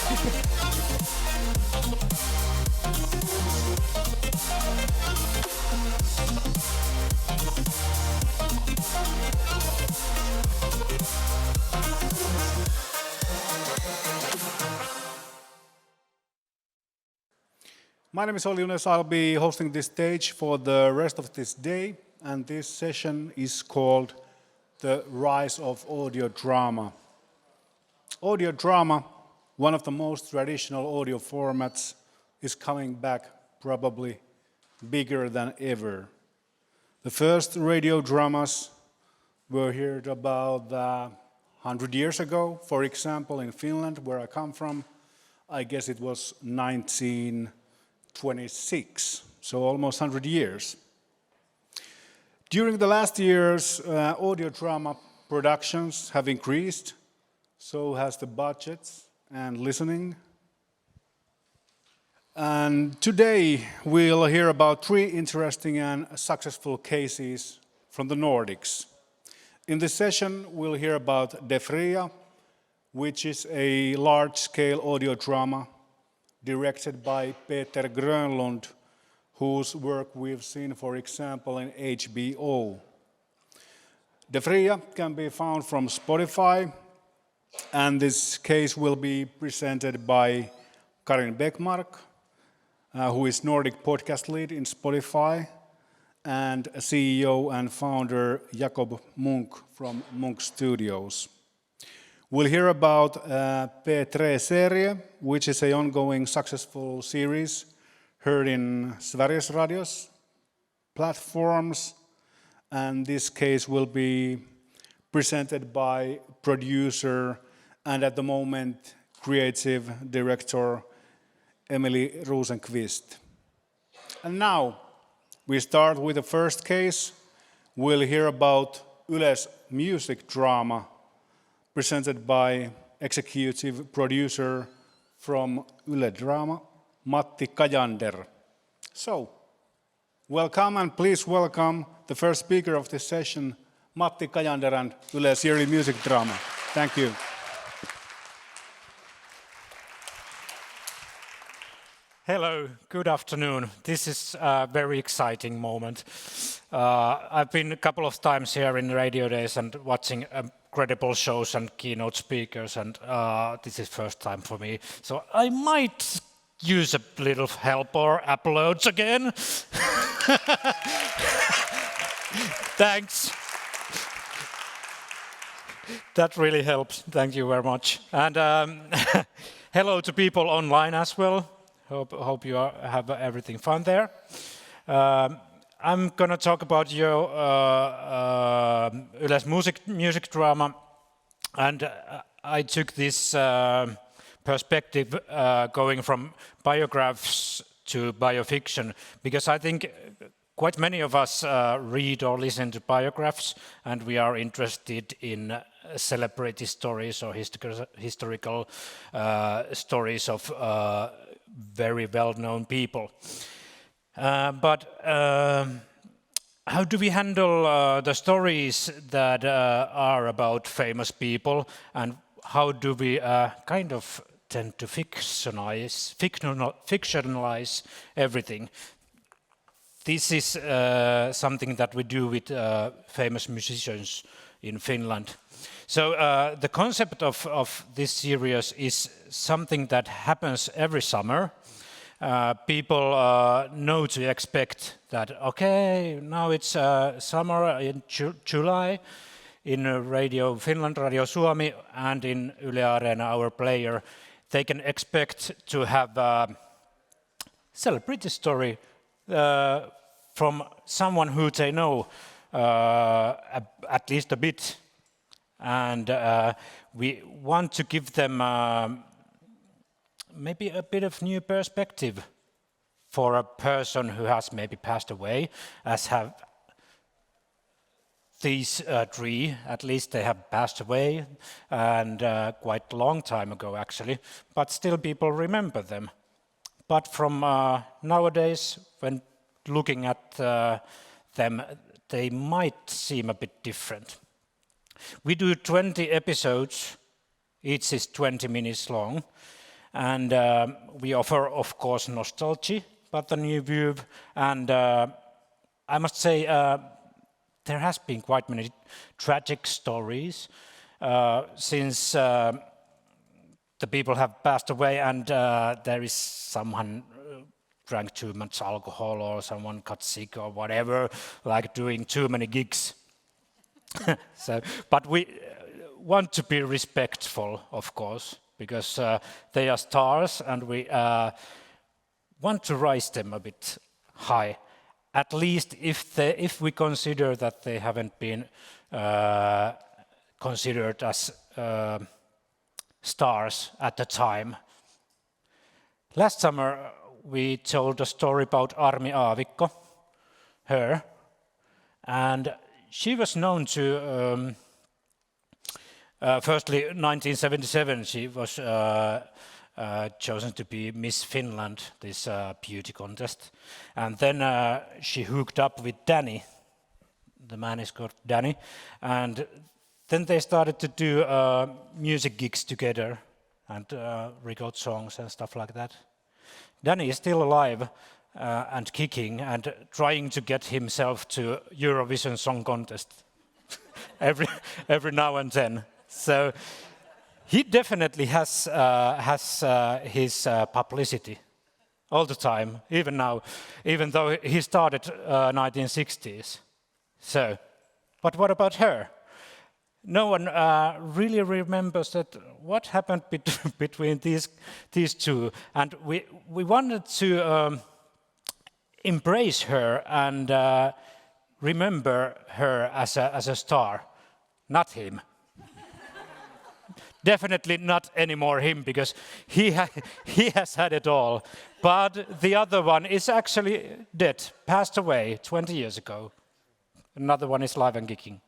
My name is Olli Junes. I'll be hosting this stage for the rest of this day, and this session is called The Rise of Audio Drama. Audio drama, one of the most traditional audio formats, is coming back probably bigger than ever. The first radio dramas were heard about 100 years ago, for example, in Finland, where I come from. I guess it was 1926, so almost 100 years. During the last years, audio drama productions have increased, so has the budgets and listening. And today we'll hear about 3 interesting and successful cases from the Nordics. In this session, we'll hear about Fria, which is a large-scale audio drama directed by Peter Grönlund, whose work we've seen, for example, in HBO. Fria can be found from Spotify, and this case will be presented by Karin Beckmark, who is Nordic podcast lead in Spotify, and CEO and founder Jakob Munk from Munk Studios. We'll hear about P3-serie, which is an ongoing successful series heard in Sveriges Radio's platforms, and this case will be presented by producer and at the moment creative director Emily Rosenqvist. And now we start with the first case. We'll hear about Yle's music drama presented by executive producer from Yle Drama, Matti Kajander. So, welcome and please welcome the first speaker of this session, Matti Kajander and Yle's yearly music drama. Thank you. Hello, good afternoon. This is a very exciting moment. I've been a couple of times here in Radiodays and watching incredible shows and keynote speakers, and this is first time for me. So I might use a little help or applause again. Thanks. That really helps. Thank you very much. And hello to people online as well. Hope you have everything fun there. I'm going to talk about your Yle's music drama, and I took this perspective going from biographs to biofiction, because I think quite many of us read or listen to biographs, and we are interested in celebrity stories or historical stories of very well-known people. But how do we handle the stories that are about famous people, and how do we kind of tend to fictionalize everything? This is something that we do with famous musicians in Finland. So the concept of this series is something that happens every summer. People know to expect that, okay, now it's summer in July in Radio Finland, Radio Suomi, and in Yle Areena, our player. They can expect to have a celebrity story from someone who they know at least a bit. And we want to give them maybe a bit of new perspective for a person who has maybe passed away, as have these 3, at least they have passed away, and quite a long time ago actually, but still people remember them. But from nowadays, when looking at them, they might seem a bit different. We do 20 episodes, each is 20 minutes long, And we offer, of course, nostalgia, but a new view. And I must say, there has been quite many tragic stories since the people have passed away, and there is someone drank too much alcohol, or someone got sick, or whatever, like doing too many gigs. But we want to be respectful, of course, because they are stars, and we want to raise them a bit high. At least if we consider that they haven't been considered as stars at the time. Last summer we told a story about Armi Aavikko, her, and she was known to, firstly 1977 she was chosen to be Miss Finland, this beauty contest, and then she hooked up with Danny, the man is called Danny, and then they started to do music gigs together and record songs and stuff like that. Danny is still alive and kicking and trying to get himself to Eurovision Song Contest every now and then. So he definitely has his publicity all the time, even now, even though he started 1960s. So, but what about her? No one really remembers that what happened between these two, and we wanted to embrace her and remember her as a star, not him. Definitely not anymore him, because he has had it all. But the other one is actually dead, passed away 20 years ago. Another one is live and kicking.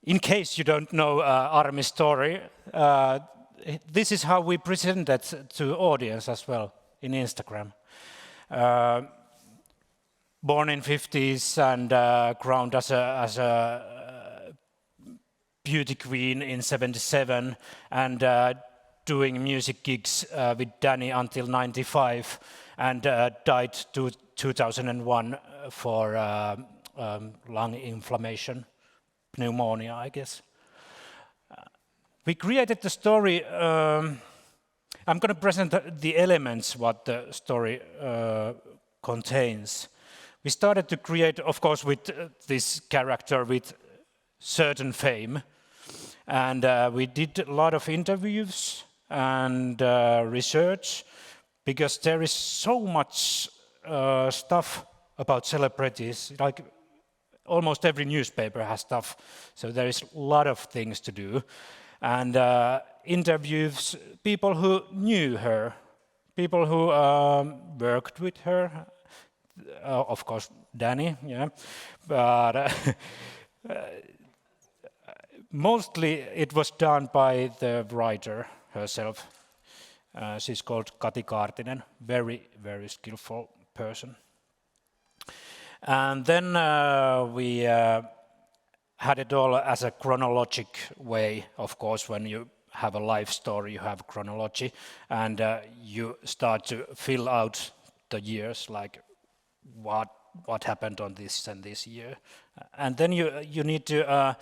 In case you don't know Armi's story, this is how we present that to audience as well in Instagram. Born in 50s and crowned as a beauty queen in 77, and doing music gigs with Danny until 95, and died 2001 for lung inflammation, pneumonia, I guess. We created the story. I'm going to present the elements what the story contains. We started to create, of course, with this character with certain fame, and we did a lot of interviews and research, because there is so much stuff about celebrities. Like almost every newspaper has stuff, so there is a lot of things to do. And interviews people who knew her, people who worked with her, of course Danny, yeah, but mostly it was done by the writer herself. She's called Kati Kaartinen, very, very skillful person. And then we had it all as a chronologic way. Of course, when you have a life story, you have chronology, and you start to fill out the years, like what happened on this and this year. And then you need to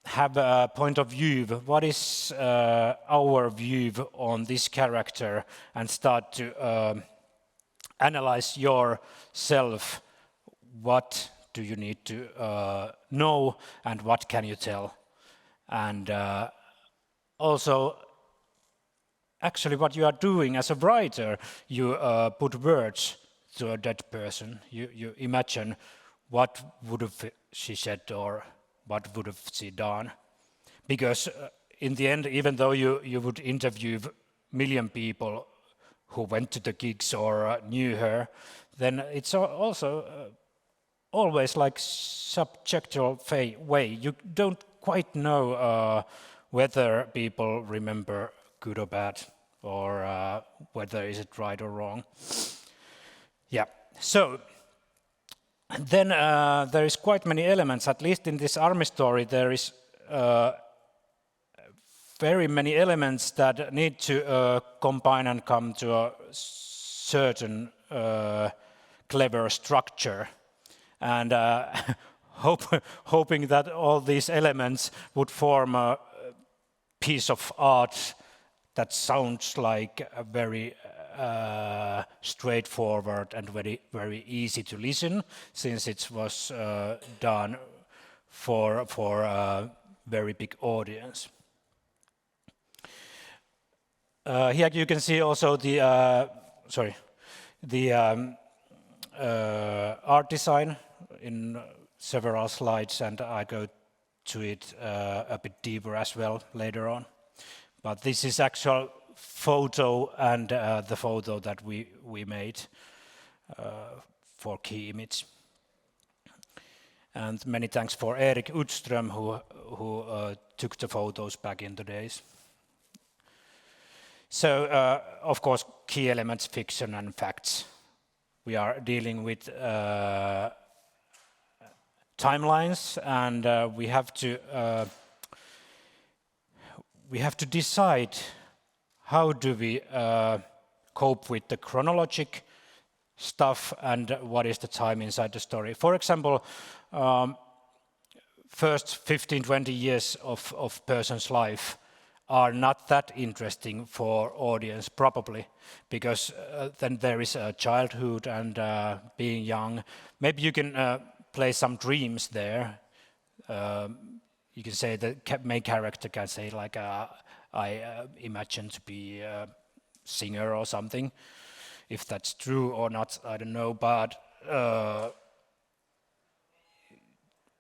have a point of view. What is our view on this character, and start to analyze yourself. What do you need to know, and what can you tell? And also, actually what you are doing as a writer, you put words to a dead person. You imagine what would have she said, or what would have she done. Because in the end, even though you would interview a million people who went to the gigs or knew her, then it's also always like subjectual way. You don't quite know whether people remember good or bad, or whether is it right or wrong. Yeah, so then there is quite many elements, at least in this Armi story there is very many elements that need to combine and come to a certain clever structure. And hoping that all these elements would form a piece of art that sounds like a very straightforward and very, very easy to listen, since it was done for a very big audience. Here you can see also the art design in several slides, and I go to it a bit deeper as well later on. But this is actual photo and the photo that we made for key image. And many thanks for Erik Udström who took the photos back in the days. So, of course, key elements, fiction and facts. We are dealing with timelines, and we have to decide how do we cope with the chronologic stuff and what is the time inside the story. For example, first 15-20 years of person's life are not that interesting for audience, probably, because then there is a childhood and being young. Maybe you can play some dreams there. You can say the main character can say like, I imagine to be a singer or something. If that's true or not, I don't know. But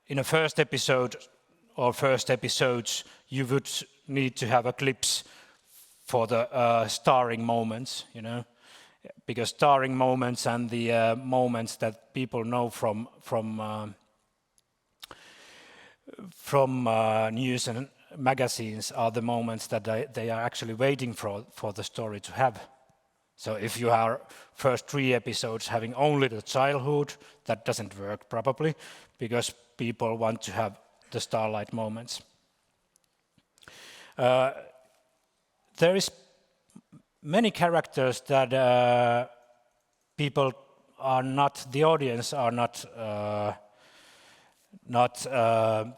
in a first episode or first episodes, you would need to have a clips for the starring moments, you know, because starring moments and the moments that people know from news and magazines are the moments that they are actually waiting for the story to have. So if you are first 3 episodes having only the childhood, that doesn't work probably, because people want to have the starlight moments. There is many characters that people are not, the audience are not,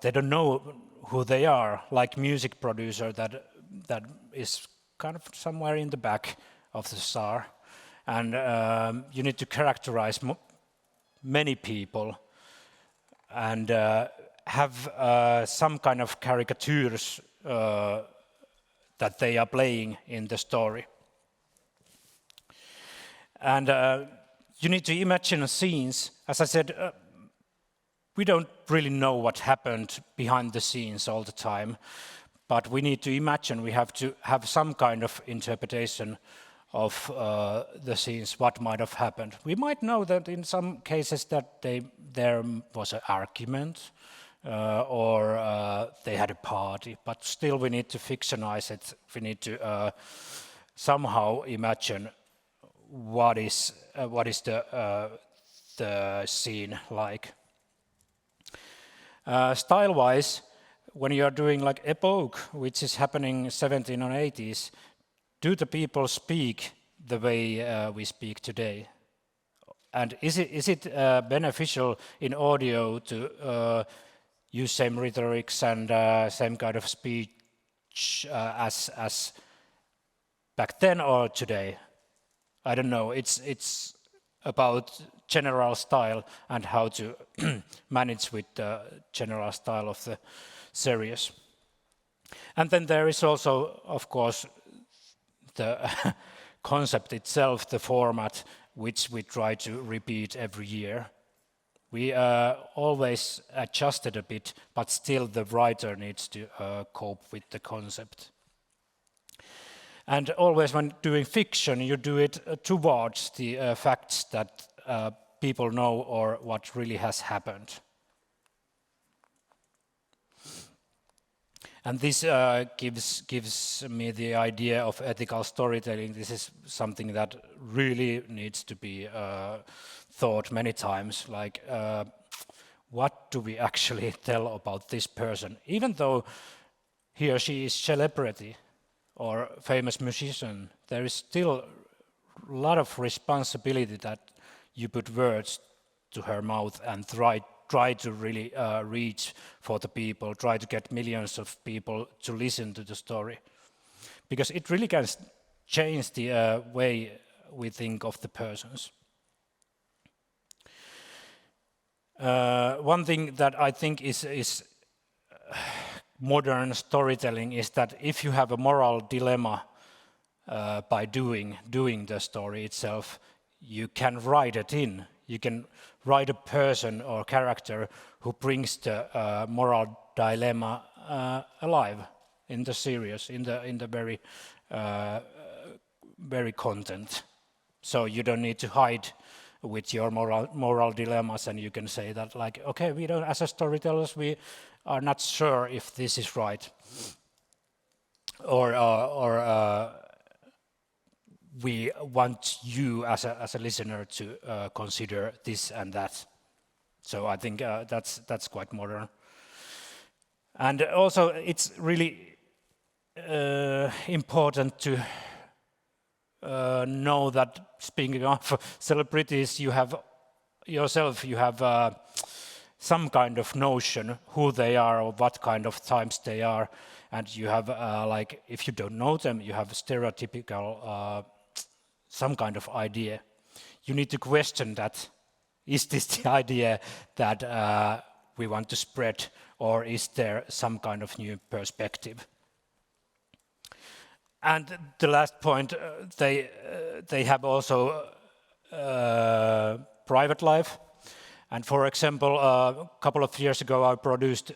they don't know who they are, like music producer that is kind of somewhere in the back of the star. And you need to characterize many people and have some kind of caricatures that they are playing in the story. And you need to imagine scenes. As I said, we don't really know what happened behind the scenes all the time, but we need to imagine, we have to have some kind of interpretation of the scenes, what might have happened. We might know that in some cases that there was an argument, or they had a party, but still we need to fictionize it. We need to somehow imagine what is the scene like. Style-wise, when you are doing like epoch, which is happening 17 or 80s, do the people speak the way we speak today? And is it beneficial in audio to use same rhetorics and same kind of speech as back then or today? I don't know. It's about general style and how to manage with the general style of the series. And then there is also, of course, the concept itself, the format, which we try to repeat every year. We always adjust it a bit, but still the writer needs to cope with the concept. And always when doing fiction, you do it towards the facts that people know or what really has happened. And this gives me the idea of ethical storytelling. This is something that really needs to be thought many times, like what do we actually tell about this person? Even though he or she is celebrity or famous musician, there is still a lot of responsibility that you put words to her mouth and try to really reach for the people, try to get millions of people to listen to the story. Because it really can change the way we think of the persons. One thing that I think is modern storytelling is that if you have a moral dilemma by doing the story itself, you can write it in. You can write a person or character who brings the moral dilemma alive in the series, in the very content. So you don't need to hide with your moral dilemmas, and you can say that, like, okay, we don't, as a storytellers, we are not sure if this is right, or we want you as a listener to consider this and that. So I think that's quite modern. And also it's really important to know that, speaking of celebrities, you have some kind of notion who they are or what kind of types they are, and you have like, if you don't know them, you have stereotypical some kind of idea. You need to question that. Is this the idea that we want to spread, or is there some kind of new perspective? And the last point, they have also private life. And for example, a couple of years ago, I produced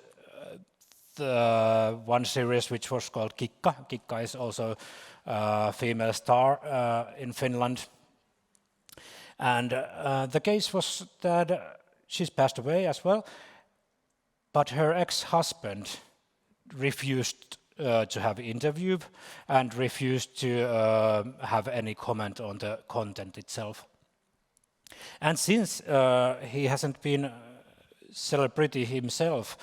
one series which was called Kikka. Kikka is also a female star in Finland. And the case was that she's passed away as well, but her ex-husband refused to have an interview and refused to have any comment on the content itself. And since he hasn't been a celebrity himself,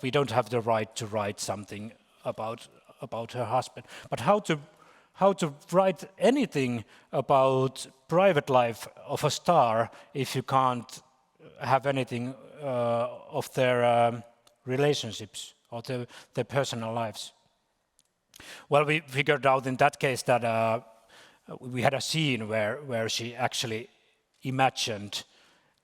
we don't have the right to write something about her husband. But how to write anything about private life of a star if you can't have anything of their relationships or their personal lives? Well, we figured out in that case that we had a scene where she actually imagined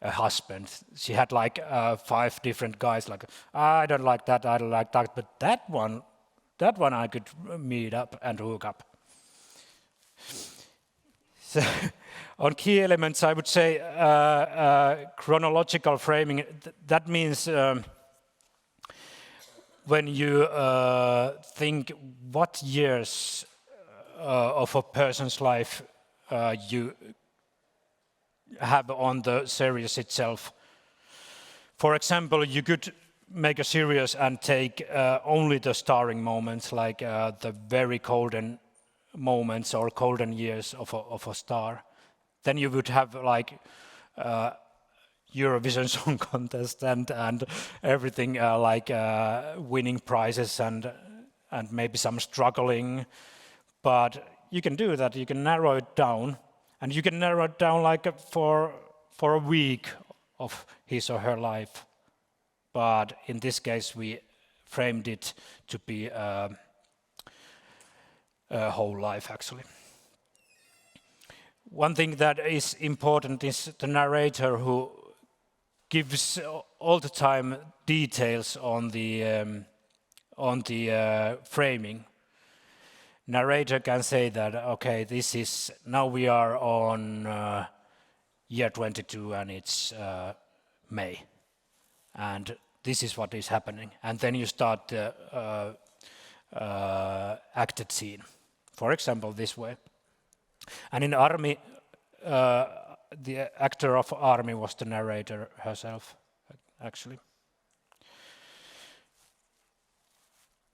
a husband. She had like 5 different guys, like, I don't like that, I don't like that, but that one I could meet up and hook up. So, on key elements, I would say chronological framing. That means when you think what years of a person's life you have on the series itself. For example, you could make a series and take only the starring moments, like the very golden moments or golden years of a star. Then you would have like Eurovision Song Contest and everything like winning prizes and maybe some struggling. But you can do that, you can narrow it down. And you can narrow it down like for a week of his or her life. But in this case, we framed it to be a whole life, actually. One thing that is important is the narrator, who gives all the time details on the framing. Narrator can say that, okay, this is, now we are on year 22 and it's May, and this is what is happening. And then you start the acted scene, for example, this way. And in Army, the actor of Army was the narrator herself, actually.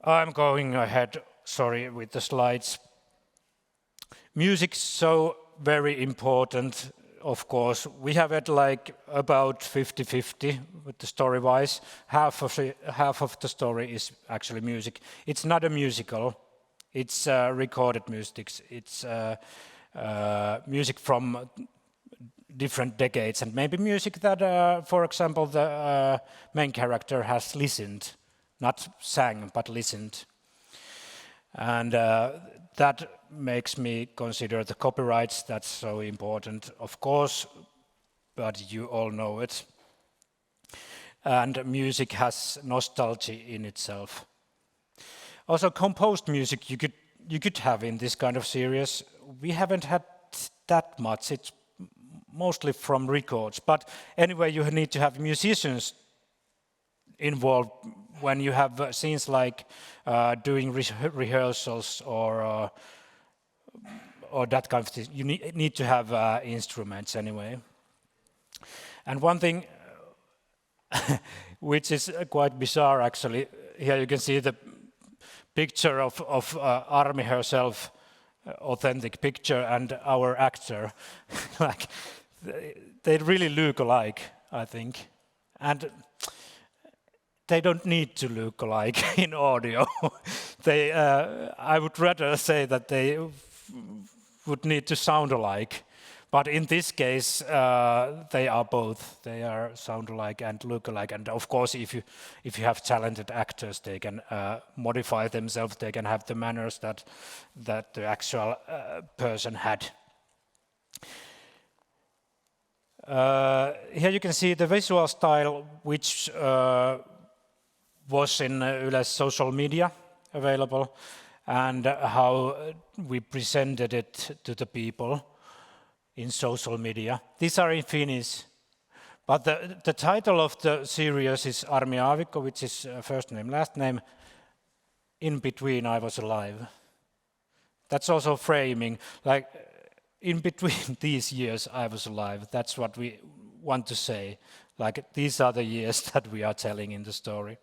I'm going ahead, sorry, with the slides. Music's so very important. of course, we have it like about 50-50 with the story-wise. Half of the story is actually music. It's not a musical. It's recorded music. It's music from different decades, and maybe music that, for example, the main character has listened, not sang, but listened. And that makes me consider the copyrights. That's so important, of course, but you all know it. And music has nostalgia in itself. Also, composed music you could have in this kind of series. We haven't had that much. It's mostly from records. But anyway, you need to have musicians involved when you have scenes like doing rehearsals or that kind of thing. You need to have instruments anyway. And one thing which is quite bizarre actually, here you can see the picture of Armi herself, authentic picture, and our actor. Like they really look alike, I think. And they don't need to look alike in audio. I would rather say that they would need to sound alike. But in this case, they are both. They are sound alike and look alike. And of course, if you have talented actors, they can modify themselves. They can have the manners that the actual person had. Here you can see the visual style, which was in Yle's social media available, and how we presented it to the people in social media. These are in Finnish, but the title of the series is Armi Aavikko, which is first name, last name. In between, I was alive. That's also framing, like in between these years, I was alive. That's what we want to say. Like these are the years that we are telling in the story.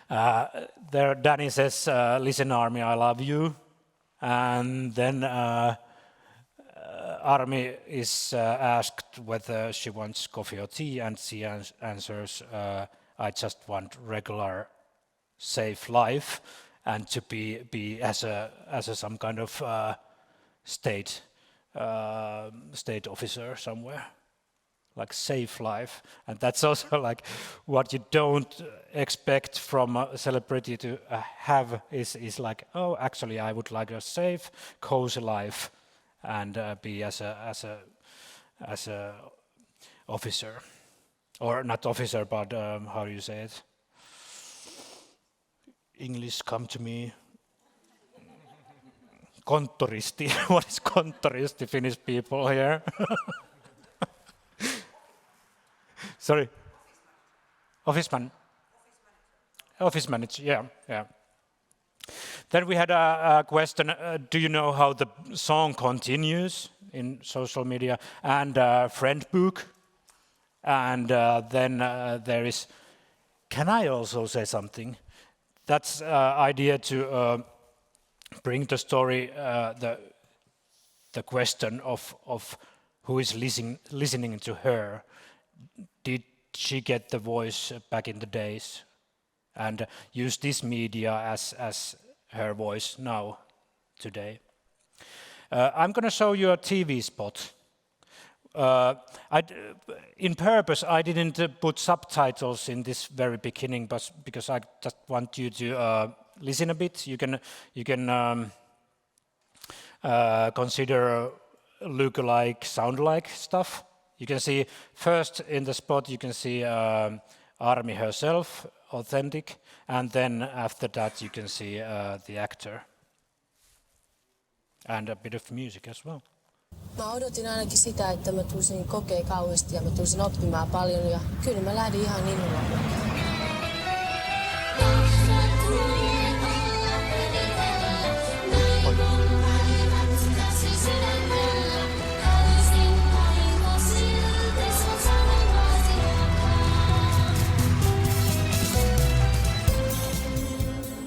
There, Danny says, "Listen, Armi, I love you," and then Armi is asked whether she wants coffee or tea, and she answers, "I just want regular, safe life, and to be as some kind of state officer somewhere." Like safe life, and that's also like what you don't expect from a celebrity to have is like, oh, actually I would like a safe, cozy life, and be as a officer, or not officer, but how do you say it? English, come to me. Konttoristi. What is konttoristi, Finnish people here? Sorry. Office manager, yeah. Then we had a question, do you know how the song continues in social media? And friend book. And then there is, can I also say something? That's idea to bring the story, the question of who is listening to her. Did she get the voice back in the days, and use this media as her voice now, today? I'm going to show you a TV spot. In purpose, I didn't put subtitles in this very beginning, but because I just want you to listen a bit. You can consider look-alike, sound-alike stuff. You can see first in the spot, you can see Armi herself, authentic, and then after that you can see the actor. And a bit of music as well. Mä odotin ainakin sitä, että mä tulisin kokea kauheasti ja mä tulisin oppimaan paljon, ja kyllä mä lähdin ihan innolla.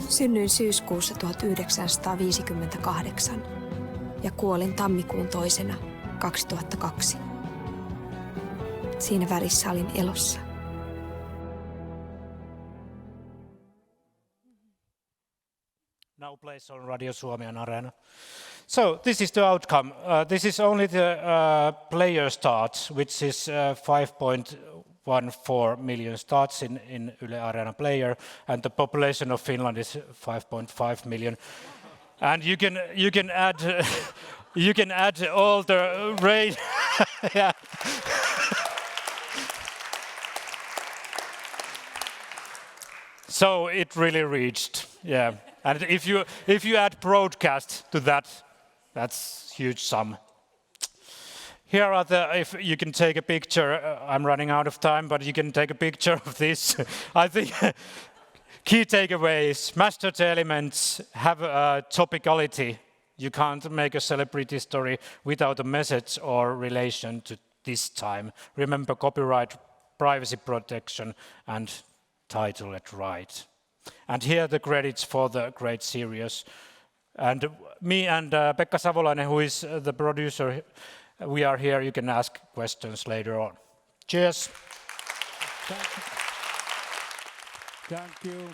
Synnyin syyskuussa 1958 ja kuolin tammikuun 2. 2002. Siinä välissä olin elossa. Now plays on Radio Suomen Arena. So this is the outcome. This is only the player starts, which is 5.14 million starts in Yle Arena player, and the population of Finland is 5.5 million. And you can add you can add all the rain. Yeah. So it really reached, yeah. And if you add broadcast to that, that's huge sum. Here are if you can take a picture. I'm running out of time, but you can take a picture of this. I think key takeaways: mastered elements have a topicality. You can't make a celebrity story without a message or relation to this time. Remember copyright, privacy protection, and title at right. And here are the credits for the great series. And me and Pekka Savolainen, who is the producer, we are here. You can ask questions later on. Cheers. Thank you.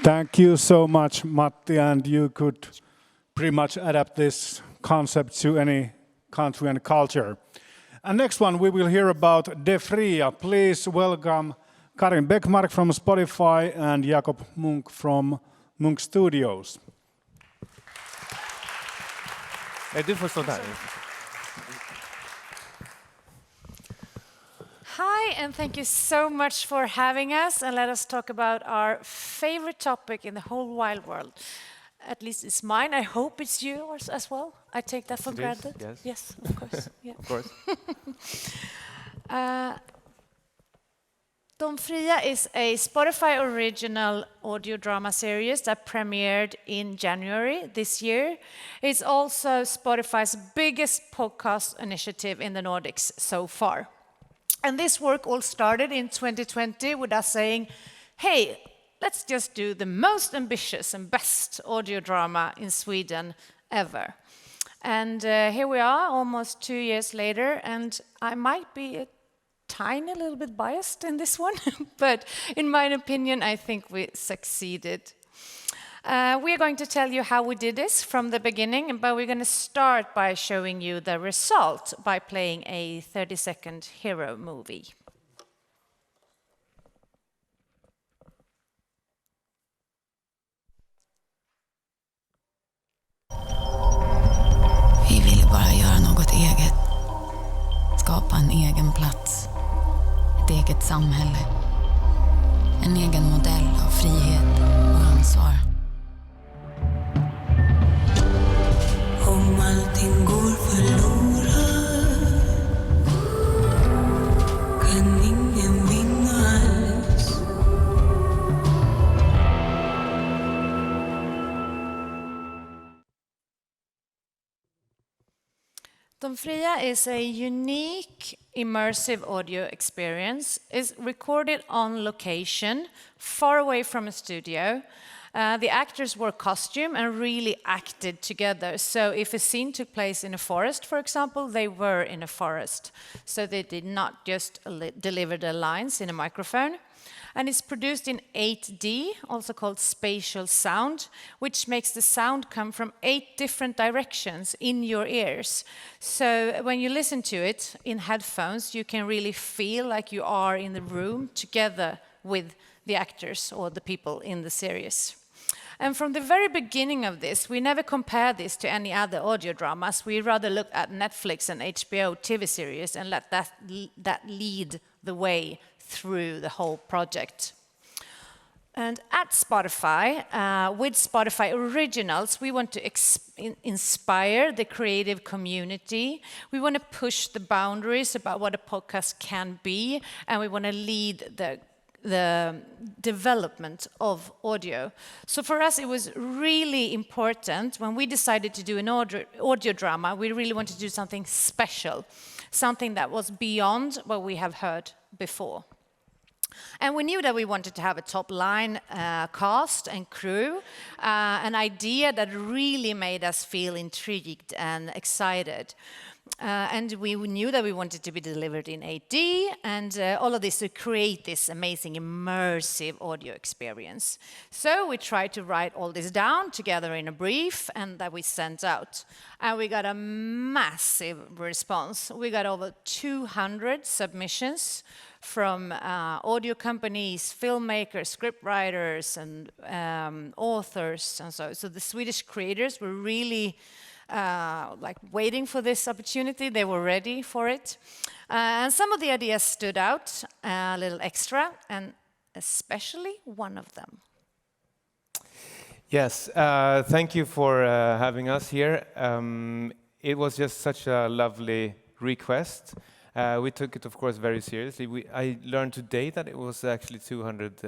Thank you so much, Matti, and you could pretty much adapt this concept to any country and culture. And next one, we will hear about Fria. Please welcome Karin Beckmark from Spotify and Jakob Munk from Munk Studios. Du får stå där. Hi, and thank you so much for having us, and let us talk about our favorite topic in the whole wide world. At least it's mine. I hope it's yours as well. I take that for granted. Yes. Yes, of course. Yeah. Of course. Fria is a Spotify original audio drama series that premiered in January this year. It's also Spotify's biggest podcast initiative in the Nordics so far. And this work all started in 2020 with us saying, hey, let's just do the most ambitious and best audio drama in Sweden ever. And here we are, almost 2 years later, and I might be a tiny little bit biased in this one, but in my opinion, I think we succeeded. We are going to tell you how we did this from the beginning, but we're going to start by showing you the result by playing a 30-second hero movie. Vi ville bara göra något eget. Skapa en egen plats. Ett eget samhälle. En egen modell av frihet och ansvar. Om allting går förlorat kan ingen vinna alls. Fria is a unique, immersive audio experience. It's recorded on location, far away from a studio. The actors wore costume and really acted together. So if a scene took place in a forest, for example, they were in a forest. So they did not just deliver the lines in a microphone. And it's produced in 8D, also called spatial sound, which makes the sound come from 8 different directions in your ears. So when you listen to it in headphones, you can really feel like you are in the room together with the actors or the people in the series. And from the very beginning of this, we never compared this to any other audio dramas. We rather looked at Netflix and HBO TV series and let that lead the way through the whole project. And at Spotify, with Spotify Originals, we want to inspire the creative community. We want to push the boundaries about what a podcast can be, and we want to lead the development of audio. So for us, it was really important when we decided to do an audio drama. We really wanted to do something special, something that was beyond what we have heard before. And we knew that we wanted to have a top-line cast and crew, an idea that really made us feel intrigued and excited. And we knew that we wanted to be delivered in 8D, and all of this to create this amazing immersive audio experience. So we tried to write all this down together in a brief, and that we sent out. And we got a massive response. We got over 200 submissions from audio companies, filmmakers, scriptwriters, and authors, and so the Swedish creators were really waiting for this opportunity. They were ready for it. And some of the ideas stood out a little extra, and especially one of them. Yes, thank you for having us here. It was just such a lovely request. We took it, of course, very seriously. I learned today that it was actually 200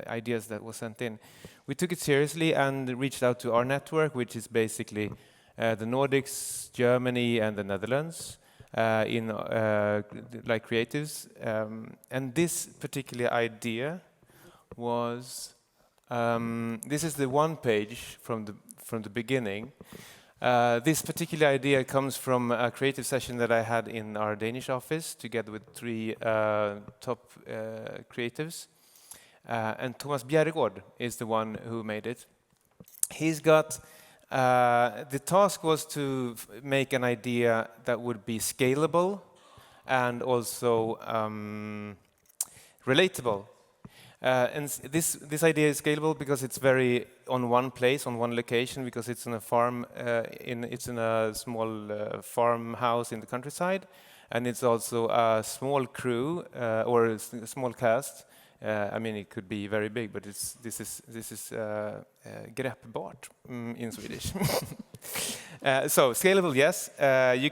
ideas that was sent in. We took it seriously and reached out to our network, which is basically the Nordics, Germany, and the Netherlands, in like creatives. And this particular idea was, this is the one page from the beginning. This particular idea comes from a creative session that I had in our Danish office together with 3 top creatives. And Thomas Bjerregaard is the one who made it. He's got, the task was to make an idea that would be scalable and also relatable. And this idea is scalable because it's very on one place, on one location, because it's in a farm, it's in a small farmhouse in the countryside, and it's also a small crew or a small cast. I mean, it could be very big, but this is greppbart in Swedish. So scalable, yes. You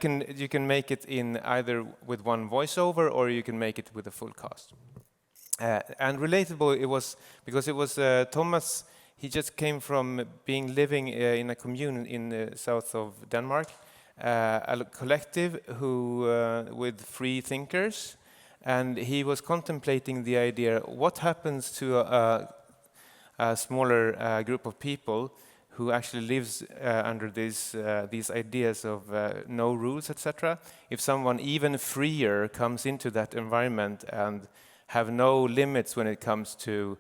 can make it in either with one voiceover or you can make it with a full cast. And relatable, it was because it was Thomas. He just came from living in a commune in the south of Denmark, a collective who with free thinkers, and he was contemplating the idea: what happens to a smaller group of people who actually lives under these ideas of no rules, etc. If someone even freer comes into that environment and have no limits when it comes to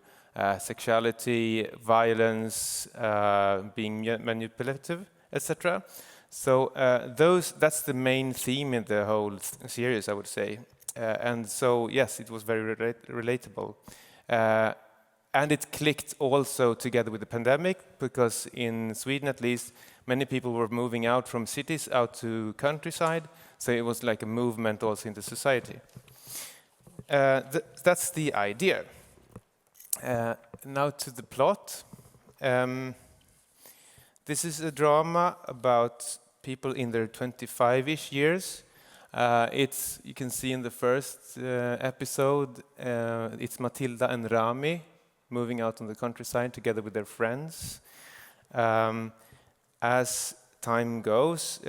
sexuality, violence, being manipulative, etc. So that's the main theme in the whole series, I would say. And so, yes, it was very relatable. And it clicked also together with the pandemic, because in Sweden, at least, many people were moving out from cities out to countryside. So it was like a movement also in the society. That's the idea. Now to the plot. This is a drama about people in their 25-ish years. You can see in the first episode, it's Matilda and Rami moving out on the countryside together with their friends. As time goes,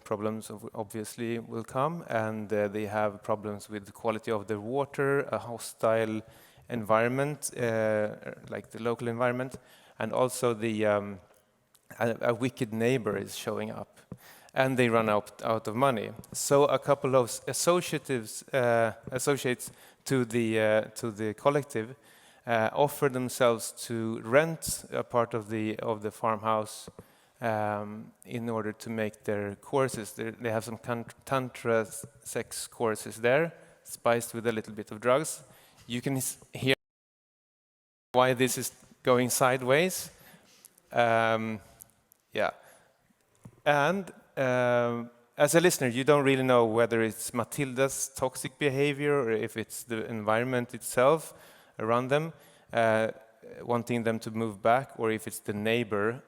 problems obviously will come, and they have problems with the quality of their water, a hostile environment, like the local environment, and also a wicked neighbor is showing up, and they run out of money. So a couple of associates to the collective offer themselves to rent a part of the farmhouse in order to make their courses. They have some tantra sex courses there, spiced with a little bit of drugs. You can hear why this is going sideways. Yeah. And as a listener, you don't really know whether it's Matilda's toxic behavior or if it's the environment itself around them wanting them to move back, or if it's the neighbor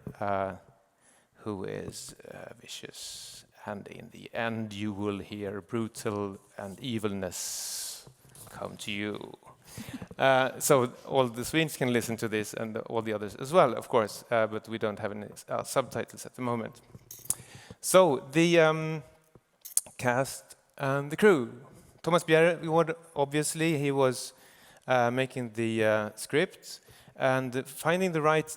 who is vicious. And in the end, you will hear brutal and evilness come to you. So all the Swedes can listen to this, and all the others as well, of course, but we don't have any subtitles at the moment. So the cast and the crew. Thomas Bjerregaard, obviously, he was making the script, and finding the right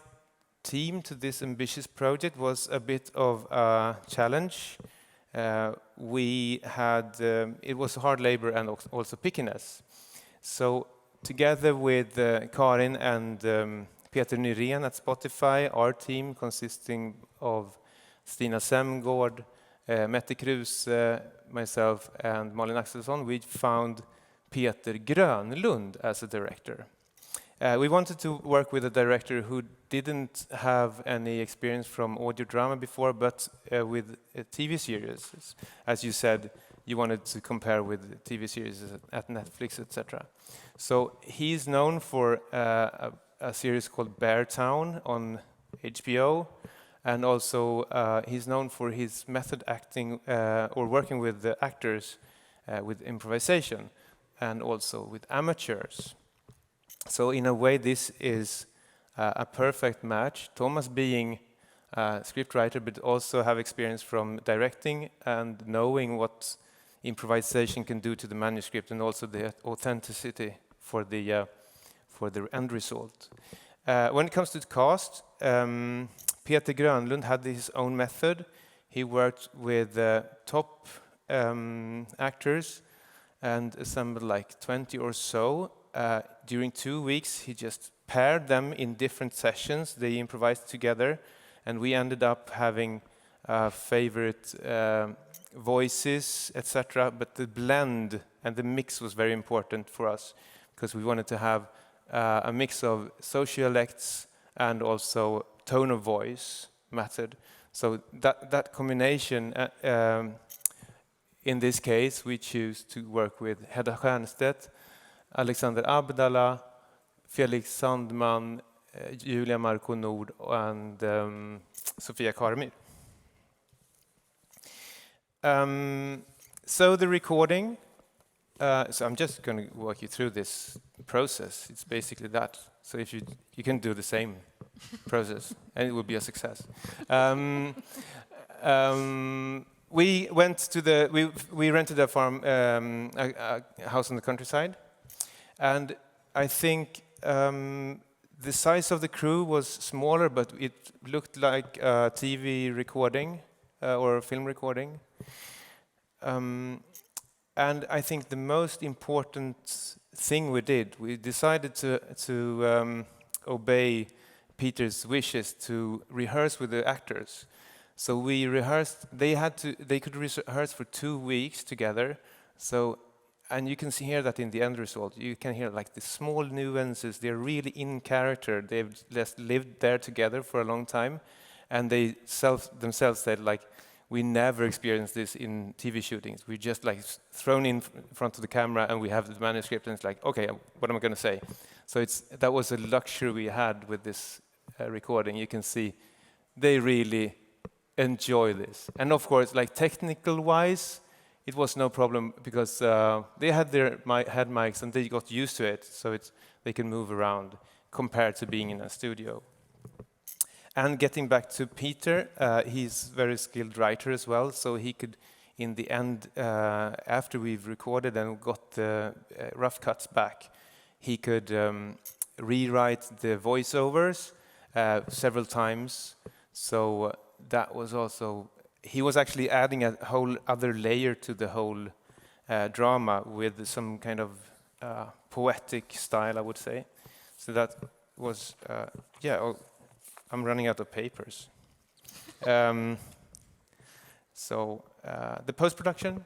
team to this ambitious project was a bit of a challenge. It was hard labor and also pickiness. So together with Karin and Peter Nyrén at Spotify, our team consisting of Stina Semgård, Mette Kruse, myself and Malin Axelsson, we found Peter Grönlund as a director. We wanted to work with a director who didn't have any experience from audio drama before, but with TV series. As you said, you wanted to compare with TV series at Netflix, etc. So he's known for a series called Beartown on HBO, and also he's known for his method acting or working with the actors with improvisation, and also with amateurs. So in a way, this is a perfect match. Thomas being a scriptwriter, but also have experience from directing and knowing what improvisation can do to the manuscript, and also the authenticity for the end result. When it comes to the cast, Peter Grönlund had his own method. He worked with top actors and assembled like 20 or so. During 2 weeks, he just paired them in different sessions. They improvised together, and we ended up having favorite voices, etc. But the blend and the mix was very important for us, because we wanted to have a mix of sociolects and also tone of voice method. So that combination, in this case, we choose to work with Hedda Stiernstedt, Alexander Abdallah, Felix Sandman, Julia Marco Nord, and Sofia Karemyr. So the recording, so I'm just going to walk you through this process. It's basically that. So if you can do the same process, and it will be a success. We went to we rented a farm, a house in the countryside, and I think the size of the crew was smaller, but it looked like a TV recording or a film recording. And I think the most important thing we decided to obey Peter's wishes to rehearse with the actors. So we rehearsed. They could rehearse for 2 weeks together. So, and you can hear that in the end result. You can hear like the small nuances. They're really in character. They've just lived there together for a long time, and they themselves said like, we never experienced this in TV shootings. We just like thrown in front of the camera, and we have the manuscript, and it's like, okay, what am I going to say? So that was a luxury we had with this recording. You can see they really enjoy this, and of course, like technical-wise, it was no problem, because they had their head mics and they got used to it, so they can move around compared to being in a studio. And getting back to Peter, he's a very skilled writer as well, so he could, in the end, after we've recorded and got the rough cuts back, he could rewrite the voiceovers several times. So that was also, he was actually adding a whole other layer to the whole drama with some kind of poetic style, I would say. So that was, I'm running out of papers. The post-production,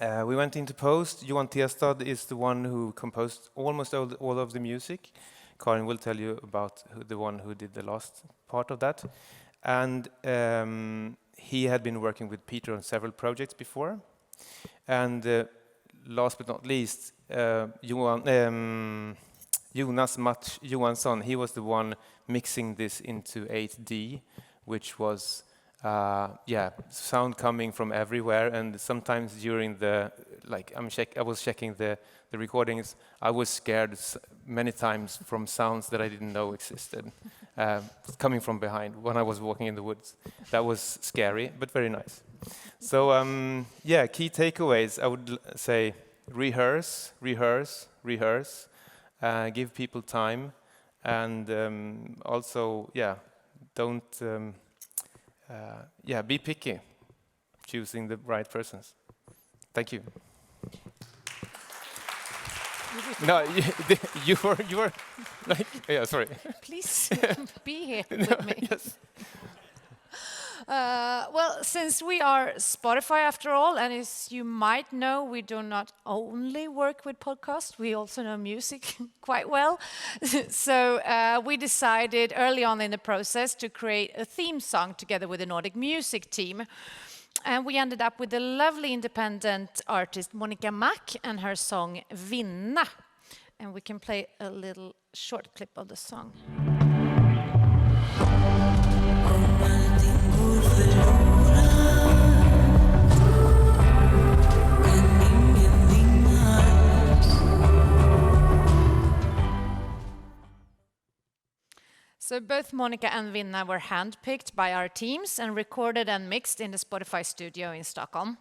we went into post. Johan Testad is the one who composed almost all of the music. Karin will tell you about the one who did the last part of that. And he had been working with Peter on several projects before. And last but not least, Jonas Mats Johansson, he was the one mixing this into 8D, which was sound coming from everywhere, and sometimes during I was checking the recordings, I was scared many times from sounds that I didn't know existed, coming from behind when I was walking in the woods. That was scary, but very nice. So key takeaways, I would say rehearse, rehearse, rehearse. give people time, and also, don't, be picky, choosing the right persons. Thank you. No, you were like, yeah, sorry. Please be here with me. Yes. Well, since we are Spotify after all, and as you might know, we do not only work with podcasts, we also know music quite well. So we decided early on in the process to create a theme song together with the Nordic music team. And we ended up with the lovely independent artist Monica Mack and her song Vinna. And we can play a little short clip of the song. So both Monica and Vinna were handpicked by our teams and recorded and mixed in the Spotify studio in Stockholm.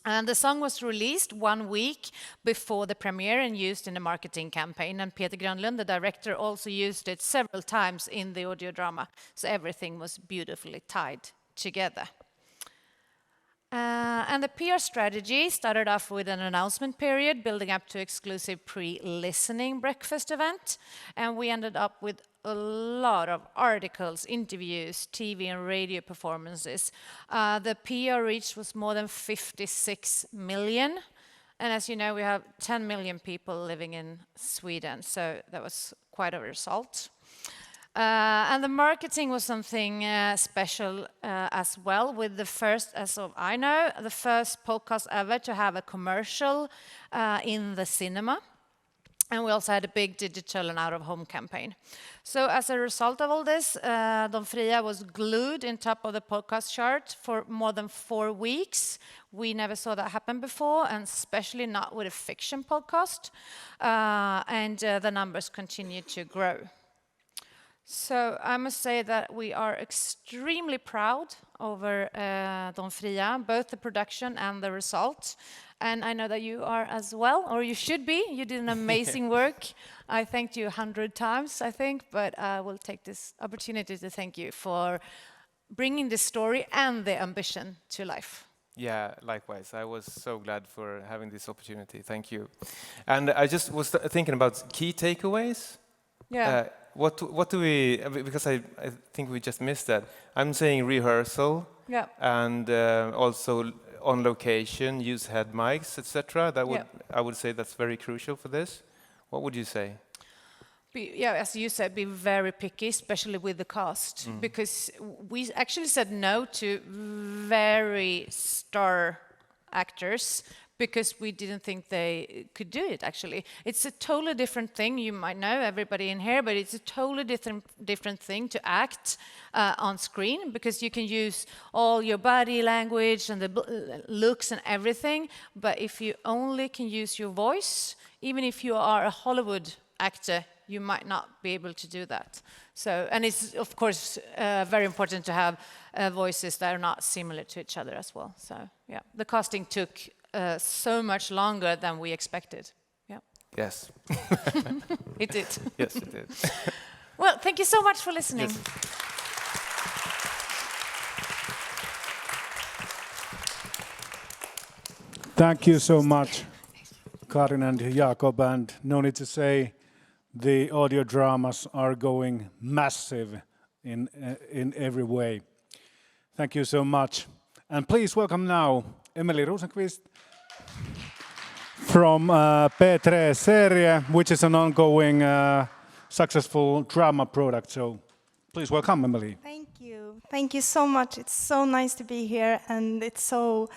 And the song was released 1 week before the premiere and used in the marketing campaign. And Peter Grönlund, the director, also used it several times in the audio drama. So everything was beautifully tied together. And the PR strategy started off with an announcement period, building up to exclusive pre-listening breakfast event. And we ended up with a lot of articles, interviews, TV and radio performances. The PR reach was more than 56 million. And as you know, we have 10 million people living in Sweden, so that was quite a result. And the marketing was something special as well, with the first, as I know, the first podcast ever to have a commercial in the cinema. And we also had a big digital and out-of-home campaign. So as a result of all this, Don Fria was glued in top of the podcast chart for more than 4 weeks. We never saw that happen before, and especially not with a fiction podcast. And the numbers continue to grow. So I must say that we are extremely proud over Don Fria, both the production and the result. And I know that you are as well, or you should be. You did an amazing work. I thanked you 100 times, I think, but I will take this opportunity to thank you for bringing the story and the ambition to life. Yeah, likewise. I was so glad for having this opportunity. Thank you. And I just was thinking about key takeaways. Yeah. What do we, because I think we just missed that. I'm saying rehearsal. Yeah. And also on location, use head mics, etc. That would, I would say that's very crucial for this. What would you say? As you said, be very picky, especially with the cast, because we actually said no to very star actors because we didn't think they could do it, actually. It's a totally different thing. You might know, everybody in here, but it's a totally different thing to act on screen, because you can use all your body language and the looks and everything, but if you only can use your voice, even if you are a Hollywood actor, you might not be able to do that. So, and it's, of course, very important to have voices that are not similar to each other as well. So, yeah, the casting took so much longer than we expected. Yeah. Yes. It did. Yes, it did. Well, thank you so much for listening. Yes. Thank you so much, Karin and Jakob, and no need to say the audio dramas are going massive in every way. Thank you so much. And please welcome now Emily Rosenqvist from P3 Serie, which is an ongoing successful drama product. So please welcome, Emily. Thank you. Thank you so much. It's so nice to be here, and it's so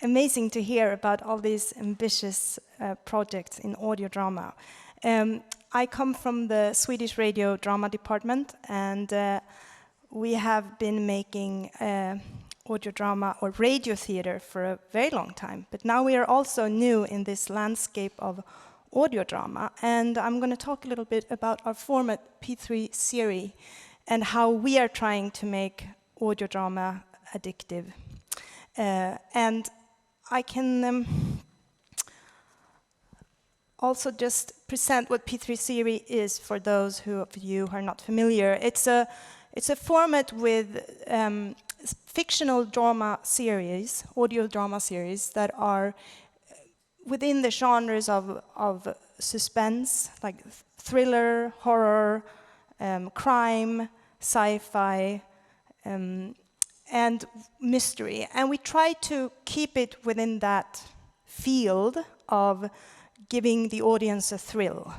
amazing to hear about all these ambitious projects in audio drama. I come from the Swedish radio drama department, and we have been making audio drama or radio theater for a very long time. But now we are also new in this landscape of audio drama, and I'm going to talk a little bit about our format P3 series and how we are trying to make audio drama addictive. And I can also just present what P3 series is for those of you who are not familiar. It's a format with fictional drama series, audio drama series that are within the genres of suspense, like thriller, horror, crime, sci-fi, and mystery. And we try to keep it within that field of giving the audience a thrill.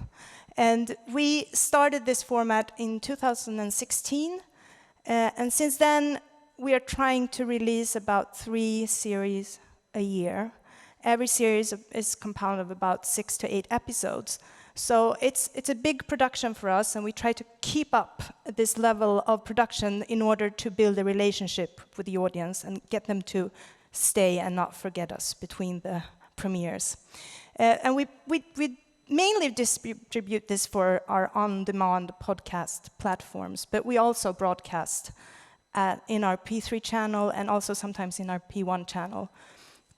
And we started this format in 2016, and since then we are trying to release about 3 series a year. Every series is compounded of about 6 to 8 episodes. So it's a big production for us, and we try to keep up this level of production in order to build a relationship with the audience and get them to stay and not forget us between the premieres. And we mainly distribute this for our on-demand podcast platforms, but we also broadcast in our P3 channel and also sometimes in our P1 channel.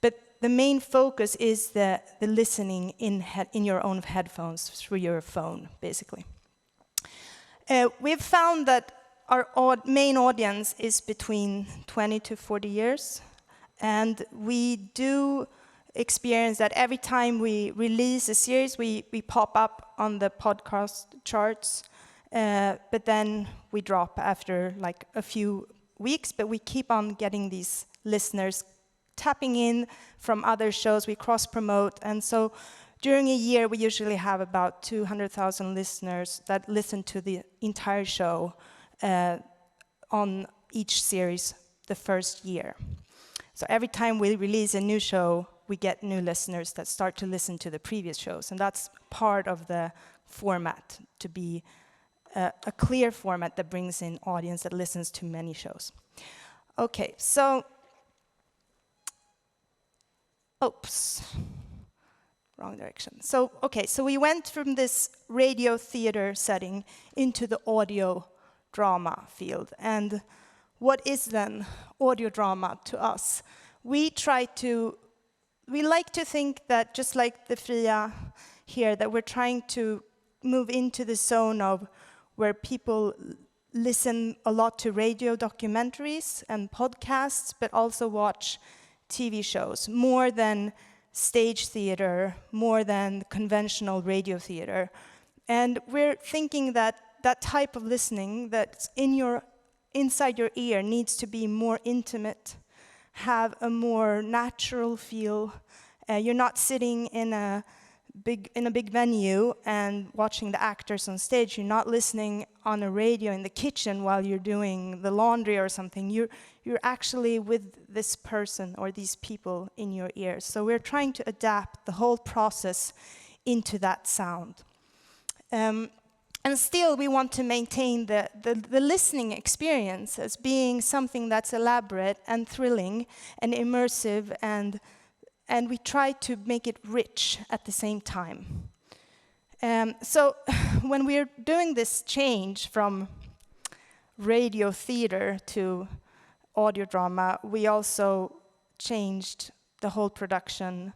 But the main focus is the listening in your own headphones through your phone, basically. We've found that our main audience is between 20 to 40 years, and we do experience that every time we release a series, we pop up on the podcast charts, but then we drop after like a few weeks, but we keep on getting these listeners tapping in from other shows. We cross-promote, and so during a year we usually have about 200,000 listeners that listen to the entire show on each series the first year. So every time we release a new show, we get new listeners that start to listen to the previous shows, and that's part of the format, to be a clear format that brings in audience that listens to many shows. Okay, so, oops, wrong direction. So, okay, so we went from this radio theater setting into the audio drama field. And what is then audio drama to us? We like to think that, just like the Fria here, that we're trying to move into the zone of where people listen a lot to radio documentaries and podcasts, but also watch TV shows, more than stage theater, more than conventional radio theater. And we're thinking that that type of listening that's inside your ear needs to be more intimate, have a more natural feel. You're not sitting in a big venue and watching the actors on stage. You're not listening on a radio in the kitchen while you're doing the laundry or something. You're actually with this person or these people in your ears. So we're trying to adapt the whole process into that sound. And still, we want to maintain the listening experience as being something that's elaborate and thrilling and immersive, and we try to make it rich at the same time. So when we're doing this change from radio theater to audio drama, we also changed the whole production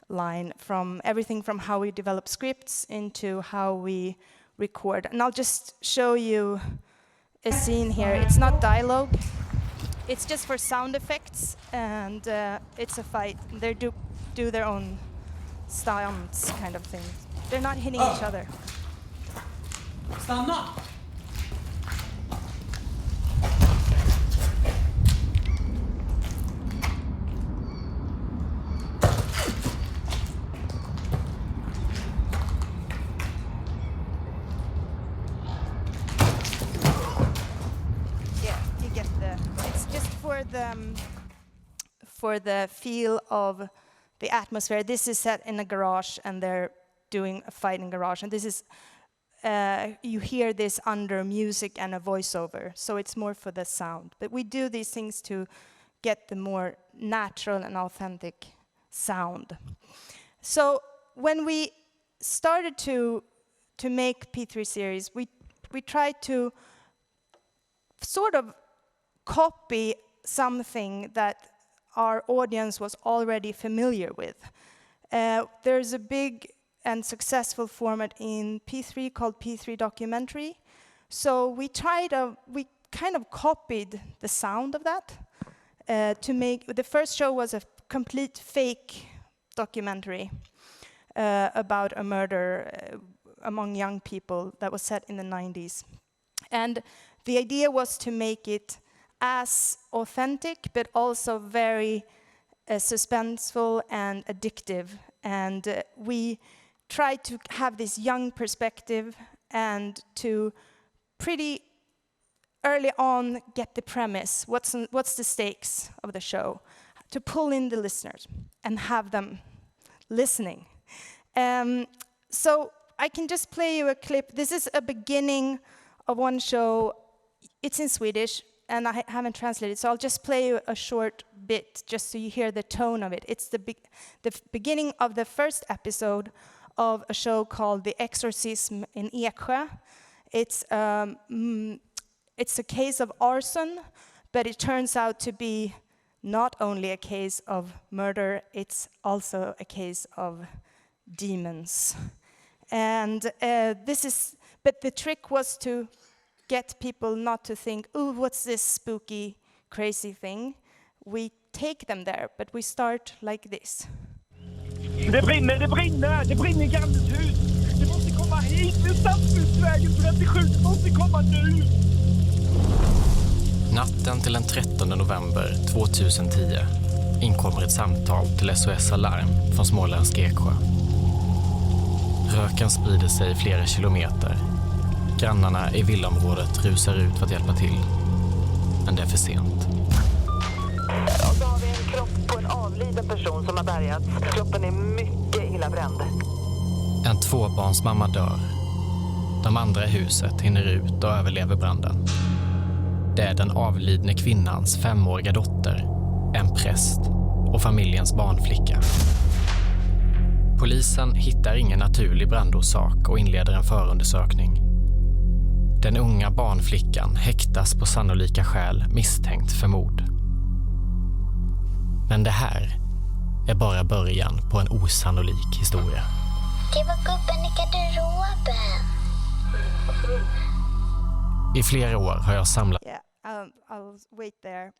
line, from everything from how we develop scripts into how we record. And I'll just show you a scene here. It's not dialogue. It's just for sound effects, and it's a fight. They do their own stunts kind of thing. They're not hitting each other. Stanna! For the feel of the atmosphere. This is set in a garage, and they're doing a fight in a garage. And this is, you hear this under music and a voiceover, so it's more for the sound. But we do these things to get the more natural and authentic sound. So when we started to make P3 series, we tried to sort of copy something that our audience was already familiar with. There's a big and successful format in P3 called P3 Documentary. So we kind of copied the sound of that to make. The first show was a complete fake documentary about a murder among young people that was set in the 90s. And the idea was to make it as authentic, but also very suspenseful and addictive. And we tried to have this young perspective and to pretty early on get the premise, what's the stakes of the show, to pull in the listeners and have them listening. So I can just play you a clip. This is a beginning of one show. It's in Swedish, and I haven't translated, so I'll just play you a short bit just so you hear the tone of it. It's the beginning of the first episode of a show called The Exorcism in Eksjö. It's a case of arson, but it turns out to be not only a case of murder, it's also a case of demons. And but the trick was to get people not to think, oh, what's this spooky, crazy thing? We take them there, but we start like this. Det brinner i Gamles hus. Det måste komma hit, det är Stadsbusvägen 37, det måste komma nu. Natten till den 13 november 2010 inkommer ett samtal till SOS Alarm från småländska Eksjö. Röken sprider sig flera kilometer. Grannarna i villaområdet rusar ut för att hjälpa till. Men det är för sent. Och så har vi en kropp på en avliden person som har bärgats. Kroppen är mycket illa bränd. En tvåbarnsmamma dör. De andra i huset hinner ut och överlever branden. Det är den avlidne kvinnans 5-åriga dotter, en präst och familjens barnflicka. Polisen hittar ingen naturlig brandorsak och inleder en förundersökning. Den unga barnflickan häktas på sannolika skäl misstänkt för mord. Men det här är bara början på en osannolik historia. Det var gubben i garderoben. I flera år har jag samlat... Yeah, I'll wait there.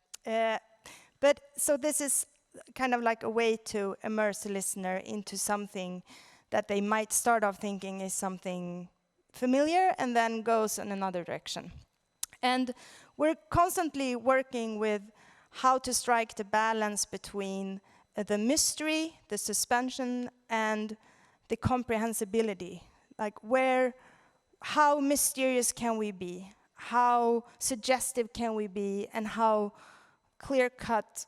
But so this is kind of like a way to immerse the listener into something that they might start off thinking is something familiar and then goes in another direction. And we're constantly working with how to strike the balance between the mystery, the suspension, and the comprehensibility. Like how mysterious can we be? How suggestive can we be? And how clear-cut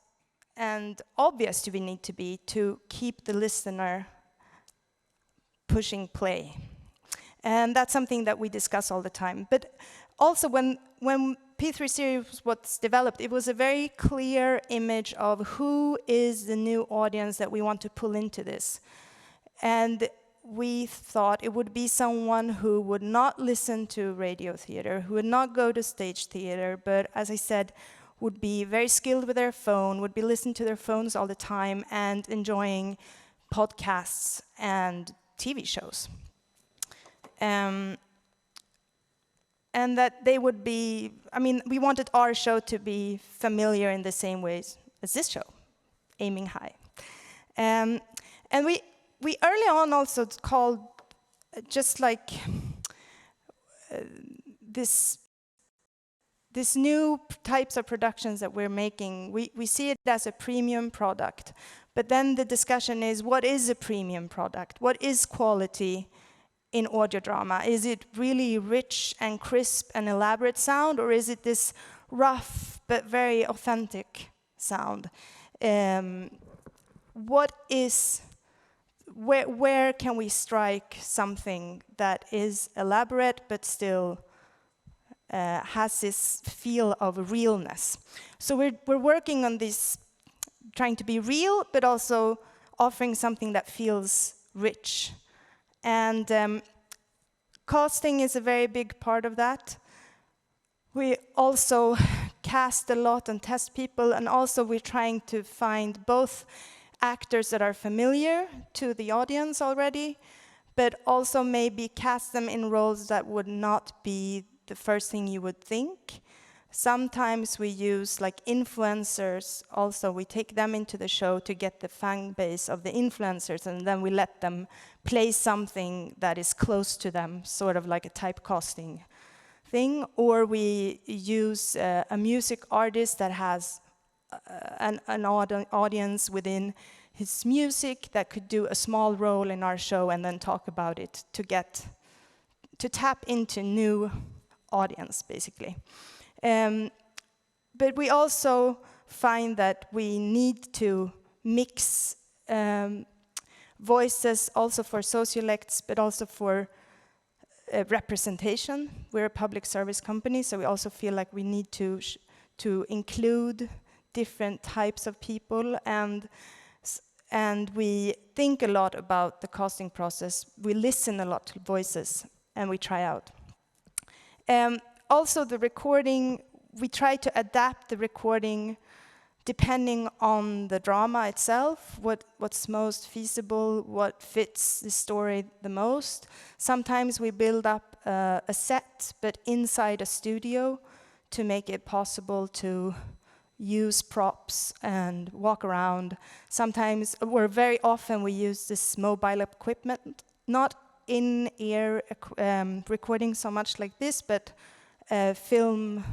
and obvious do we need to be to keep the listener pushing play? And that's something that we discuss all the time. But also when P3 series was developed, it was a very clear image of who is the new audience that we want to pull into this. And we thought it would be someone who would not listen to radio theater, who would not go to stage theater, but as I said, would be very skilled with their phone, would be listening to their phones all the time and enjoying podcasts and TV shows. And that they would be, we wanted our show to be familiar in the same ways as this show, aiming high. And we early on also called just like this new types of productions that we're making, we see it as a premium product. But then the discussion is, what is a premium product? What is quality in audio drama? Is it really rich and crisp and elaborate sound, or is it this rough but very authentic sound? Where can we strike something that is elaborate but still has this feel of realness? So we're working on this, trying to be real, but also offering something that feels rich. And casting is a very big part of that. We also cast a lot and test people, and also we're trying to find both actors that are familiar to the audience already, but also maybe cast them in roles that would not be the first thing you would think. Sometimes we use like influencers also. We take them into the show to get the fan base of the influencers, and then we let them play something that is close to them, sort of like a typecasting thing. Or we use a music artist that has an audience within his music that could do a small role in our show and then talk about it to tap into new audience, basically. But we also find that we need to mix voices also for sociolects, but also for representation. We're a public service company, so we also feel like we need to include different types of people, and we think a lot about the casting process. We listen a lot to voices, and we try out. Also, the recording, we try to adapt the recording depending on the drama itself, what's most feasible, what fits the story the most. Sometimes we build up a set, but inside a studio to make it possible to use props and walk around. Sometimes, or very often, we use this mobile equipment, not in-ear recording so much like this, but film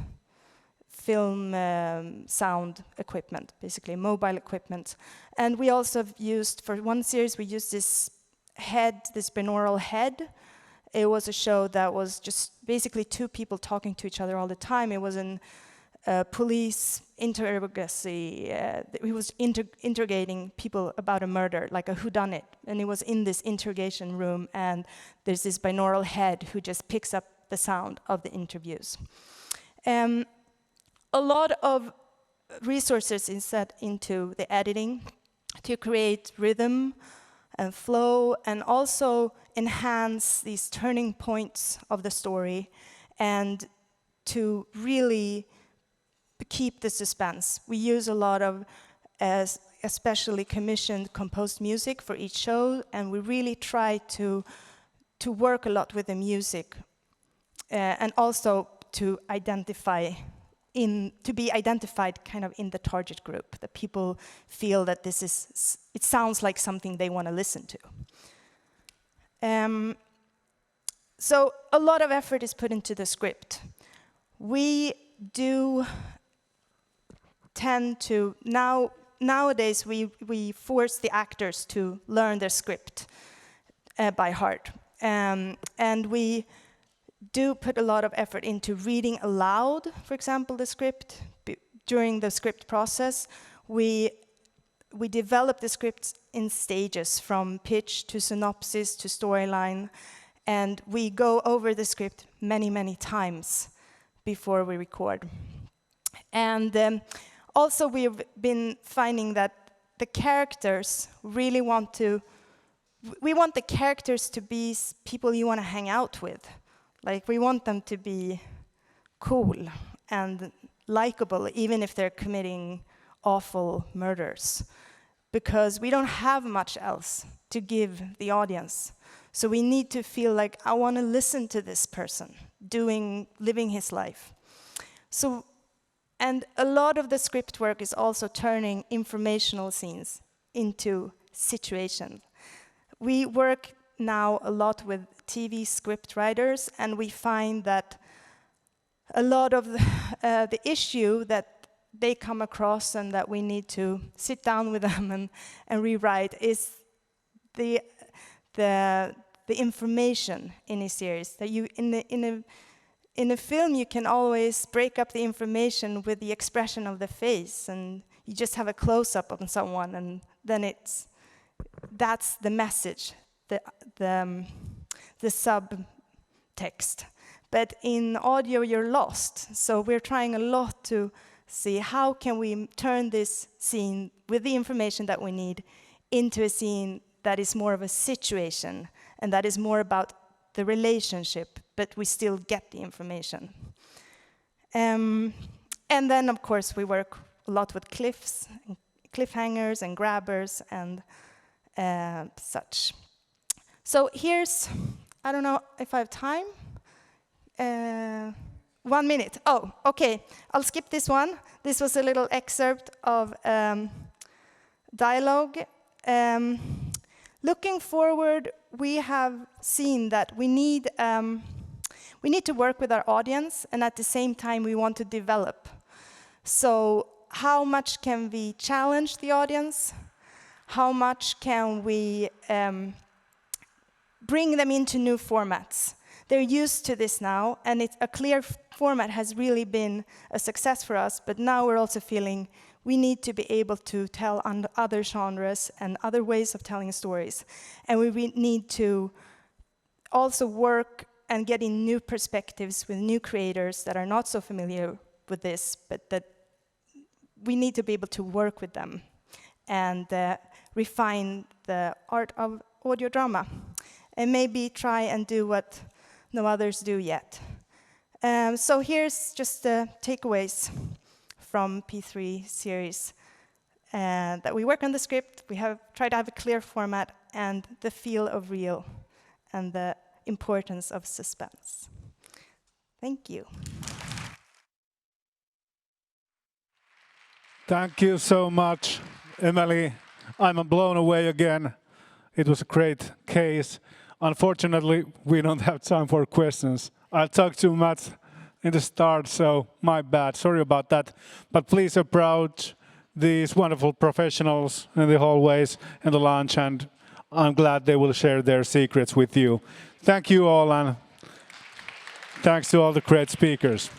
sound equipment, basically mobile equipment. And we also have used, for one series, we used this binaural head. It was a show that was just basically two people talking to each other all the time. It was an police interrogacy. He was interrogating people about a murder, like a whodunit. And it was in this interrogation room, and there's this binaural head who just picks up the sound of the interviews. A lot of resources is set into the editing to create rhythm and flow, and also enhance these turning points of the story, and to really keep the suspense. We use a lot of especially commissioned composed music for each show, and we really try to work a lot with the music, and also to be identified kind of in the target group, that people feel that it sounds like something they want to listen to. So a lot of effort is put into the script. We do tend to, nowadays we force the actors to learn their script by heart. And we do put a lot of effort into reading aloud, for example, the script. During the script process, we develop the script in stages, from pitch to synopsis to storyline, and we go over the script many, many times before we record. And also we've been finding that the characters really we want the characters to be people you want to hang out with. Like, we want them to be cool and likable, even if they're committing awful murders, because we don't have much else to give the audience. So we need to feel like, I want to listen to this person living his life. So, and a lot of the script work is also turning informational scenes into situations. We work now a lot with TV script writers, and we find that a lot of the issue that they come across and that we need to sit down with them and rewrite is the information in a series. That you in a film you can always break up the information with the expression of the face, and you just have a close-up on someone, and then that's the message, the subtext. But in audio, you're lost. So we're trying a lot to see how can we turn this scene with the information that we need into a scene that is more of a situation, and that is more about the relationship, but we still get the information. And then, of course, we work a lot with cliffhangers and grabbers and such. So here's, I don't know if I have time. 1 minute. Oh, okay. I'll skip this one. This was a little excerpt of dialogue. Looking forward, we have seen that we need to work with our audience, and at the same time we want to develop. So how much can we challenge the audience? How much can we bring them into new formats? They're used to this now, and a clear format has really been a success for us, but now we're also feeling we need to be able to tell other genres and other ways of telling stories. And we need to also work and get in new perspectives with new creators that are not so familiar with this, but that we need to be able to work with them and refine the art of audio drama, and maybe try and do what no others do yet. So here's just the takeaways from P3 series. That we work on the script, we have tried to have a clear format, and the feel of real, and the importance of suspense. Thank you. Thank you so much, Emily. I'm blown away again. It was a great case. Unfortunately, we don't have time for questions. I talked too much in the start, so my bad. Sorry about that. But please approach these wonderful professionals in the hallways and the lounge, and I'm glad they will share their secrets with you. Thank you all, and thanks to all the great speakers.